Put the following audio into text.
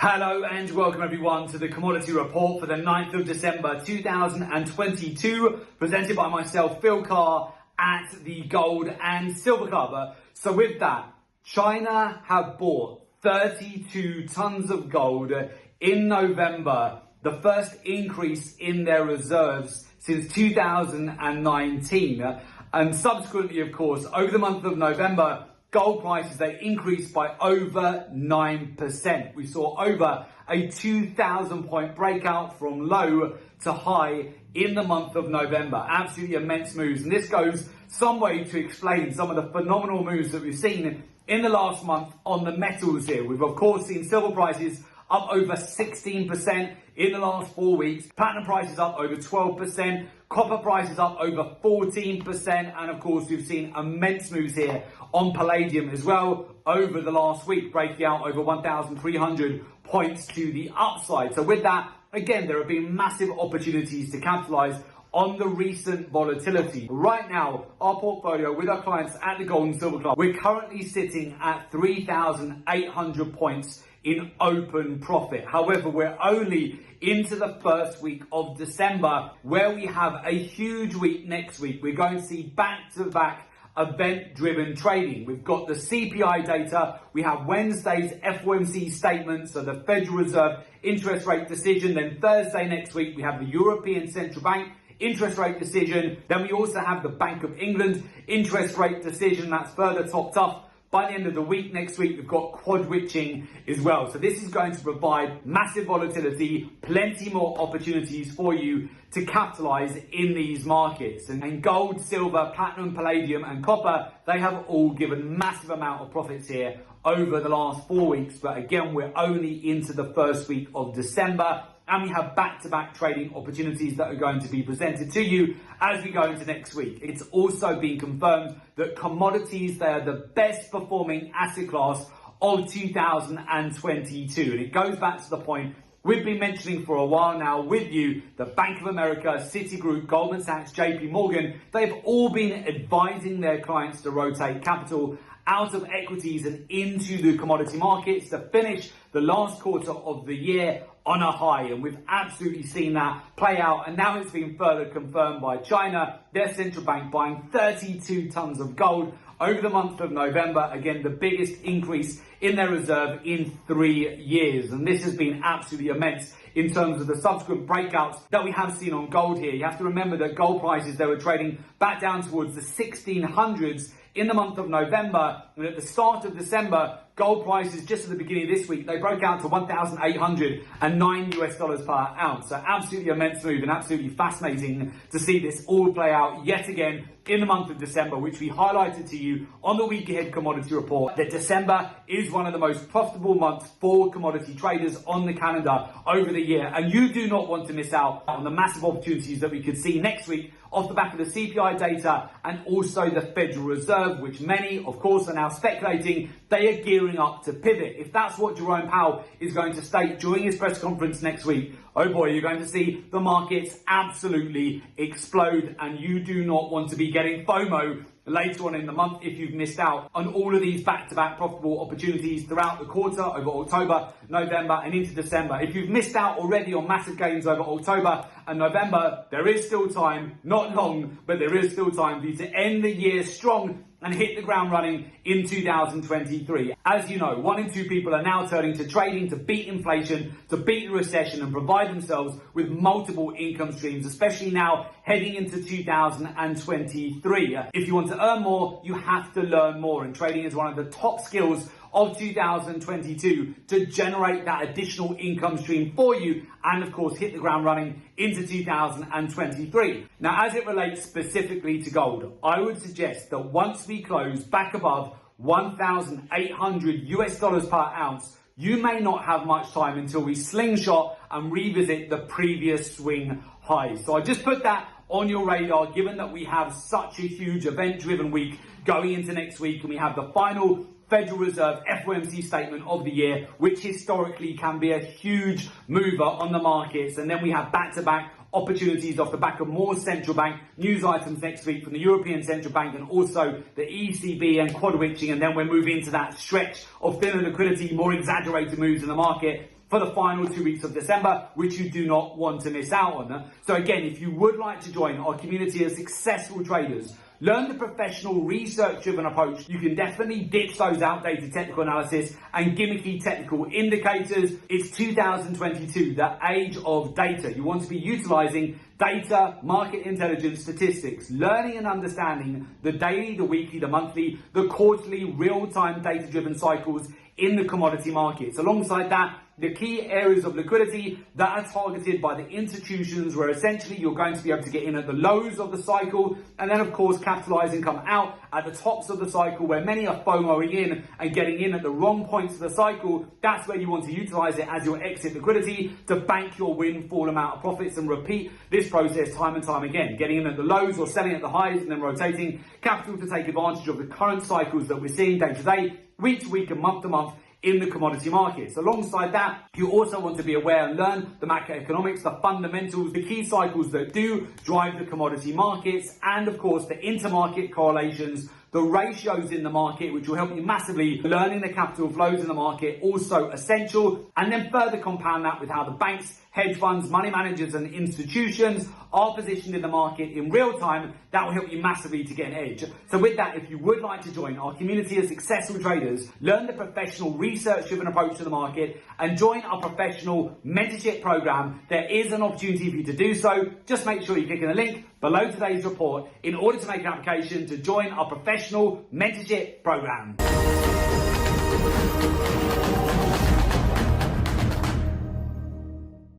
Hello and welcome everyone to the Commodity Report for the 9th of December 2022, presented by myself, Phil Carr, at the Gold and Silver Club. So with that, China have bought 32 tons of gold in November, the first increase in their reserves since 2019. And subsequently, of course, over the month of November, gold prices, they increased by over 9%. We saw over a 2,000 point breakout from low to high in the month of November. Absolutely immense moves. And this goes some way to explain some of the phenomenal moves that we've seen in the last month on the metals here. We've of course seen silver prices up over 16% in the last 4 weeks. Platinum prices up over 12%. Copper prices up over 14%. And of course, we've seen immense moves here on palladium as well over the last week, breaking out over 1,300 points to the upside. So with that, again, there have been massive opportunities to capitalize on the recent volatility. Right now, our portfolio with our clients at the Gold and Silver Club, we're currently sitting at 3,800 points in open profit. However, we're only into the first week of December, where we have a huge week next week. We're going to see back-to-back event-driven trading. We've got the CPI data, we have Wednesday's FOMC statement, so the Federal Reserve interest rate decision, then Thursday next week we have the European Central Bank interest rate decision, then we also have the Bank of England interest rate decision that's further topped up. By the end of the week next week, we've got quad witching as well. So this is going to provide massive volatility, plenty more opportunities for you to capitalize in these markets. And gold, silver, platinum, palladium and copper, they have all given massive amount of profits here over the last 4 weeks. But again, we're only into the first week of December. And we have back-to-back trading opportunities that are going to be presented to you as we go into next week. It's also been confirmed that commodities, they are the best performing asset class of 2022. And it goes back to the point we've been mentioning for a while now with you, the Bank of America, Citigroup, Goldman Sachs, JP Morgan, they've all been advising their clients to rotate capital out of equities and into the commodity markets to finish the last quarter of the year on a high. And we've absolutely seen that play out. And now it's been further confirmed by China, their central bank buying 32 tons of gold over the month of November. Again, the biggest increase in their reserve in 3 years. And this has been absolutely immense in terms of the subsequent breakouts that we have seen on gold here. You have to remember that gold prices, they were trading back down towards the 1600s in the month of November, and at the start of December, gold prices just at the beginning of this week, they broke out to $1,809 per ounce. So absolutely immense move and absolutely fascinating to see this all play out yet again in the month of December, which we highlighted to you on the week ahead commodity report, that December is one of the most profitable months for commodity traders on the calendar over the year. And you do not want to miss out on the massive opportunities that we could see next week off the back of the CPI data and also the Federal Reserve, which many, of course, are now speculating they are gearing up to pivot. If that's what Jerome Powell is going to state during his press conference next week, oh boy, you're going to see the markets absolutely explode, and you do not want to be getting FOMO later on in the month if you've missed out on all of these back-to-back profitable opportunities throughout the quarter over October, November and into December. If you've missed out already on massive gains over October and November, there is still time, not long, but there is still time for you to end the year strong and hit the ground running in 2023. As you know, 1 in 2 people are now turning to trading to beat inflation, to beat the recession and provide themselves with multiple income streams, especially now heading into 2023. If you want to earn more, you have to learn more, and trading is one of the top skills of 2022 to generate that additional income stream for you and of course hit the ground running into 2023. Now, as it relates specifically to gold, I would suggest that once we close back above $1,800 per ounce, you may not have much time until we slingshot and revisit the previous swing highs. So I just put that on your radar, given that we have such a huge event-driven week going into next week, and we have the final Federal Reserve FOMC statement of the year, which historically can be a huge mover on the markets. And then we have back-to-back opportunities off the back of more central bank news items next week from the European Central Bank and also the ECB and quad witching. And then we're moving into that stretch of thinner liquidity, more exaggerated moves in the market for the final 2 weeks of December, which you do not want to miss out on. So again, if you would like to join our community of successful traders, learn the professional research-driven approach, you can definitely ditch those outdated technical analysis and gimmicky technical indicators. It's 2022, the age of data. You want to be utilizing data, market intelligence, statistics, learning and understanding the daily, the weekly, the monthly, the quarterly, real-time data-driven cycles in the commodity markets. Alongside that, the key areas of liquidity that are targeted by the institutions, where essentially you're going to be able to get in at the lows of the cycle, and then of course capitalize and come out at the tops of the cycle, where many are FOMOing in and getting in at the wrong points of the cycle. That's where you want to utilize it as your exit liquidity to bank your windfall amount of profits and repeat this process time and time again, getting in at the lows or selling at the highs and then rotating capital to take advantage of the current cycles that we're seeing day to day, week to week and month to month in the commodity markets. Alongside that, you also want to be aware and learn the macroeconomics, the fundamentals, the key cycles that do drive the commodity markets, and of course the intermarket correlations, the ratios in the market, which will help you massively. Learning the capital flows in the market, also essential. And then further compound that with how the banks, hedge funds, money managers and institutions are positioned in the market in real time. That will help you massively to get an edge. So with that, if you would like to join our community of successful traders, learn the professional research-driven approach to the market, and join our professional mentorship program, there is an opportunity for you to do so. Just make sure you click on the link below today's report in order to make an application to join our professional mentorship program.